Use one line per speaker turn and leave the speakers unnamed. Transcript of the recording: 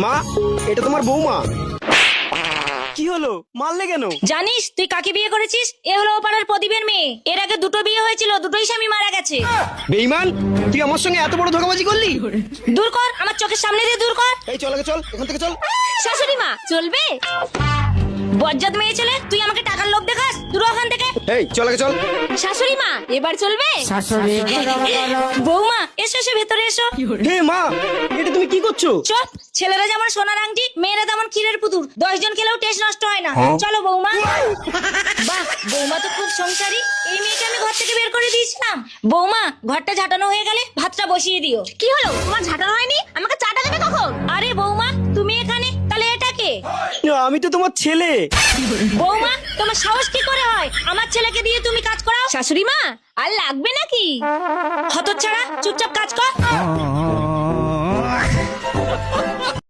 মা, এটা তোমার বৌমা। কি হলো, মারলে কেন?
জানিস তুই কাকে বিয়ে করেছিস? এ হলো ও পাড়ার প্রদীপের মেয়ে। এর আগে দুটো বিয়ে হয়েছিল, দুটোই স্বামী মারা গেছে।
বেঈমান, তুই আমার সঙ্গে এত বড় ধোঁকাবাজি করলি?
দূর কর, আমার চোখের সামনে দিয়ে দূর কর।
এই চল আগে চল, এখান থেকে চল।
শাশুড়ি মা চলবে? বজ্জাত মেয়ে ছেলে, তুই আমাকে টাকার লোভ দেখাস, দূর ওখান থেকে।
এই চল আগে চল।
শাশুড়ি মা এবার চলবে? বৌমা এসো এসো, ভেতরে এসো।
হে মা, এটা তুমি কি করছো?
চুপ, ছেলেরা যেমন সোনার আংটি, মেয়েরা তেমন ক্ষীরের পুতুল। 10 জন খেলেও টেস্ট নষ্ট হয় না। চলো বৌমা। বাহ, বৌমা তো খুব সংসারী। এই মেয়েকে আমি ঘর থেকে বের করে দিয়েছিলাম। বৌমা, ঘরটা ঝাঁটানো হয়ে গেলে ভাতটা বসিয়ে দিও। কি হলো, তোমার ঝাঁটানো হয়নি? আমাকে চাটা দেবে কখন? আরে বৌমা, তুমি এখানে, তাহলে এটা কে?
আমি তো তোমার ছেলে।
বৌমা, তোমার সাহস কি করে হয় আমার ছেলেকে দিয়ে তুমি কাজ করাও? শাশুড়ি মা, আর লাগবে নাকি? হতচ্ছাড়া, চুপচাপ কাজ কর।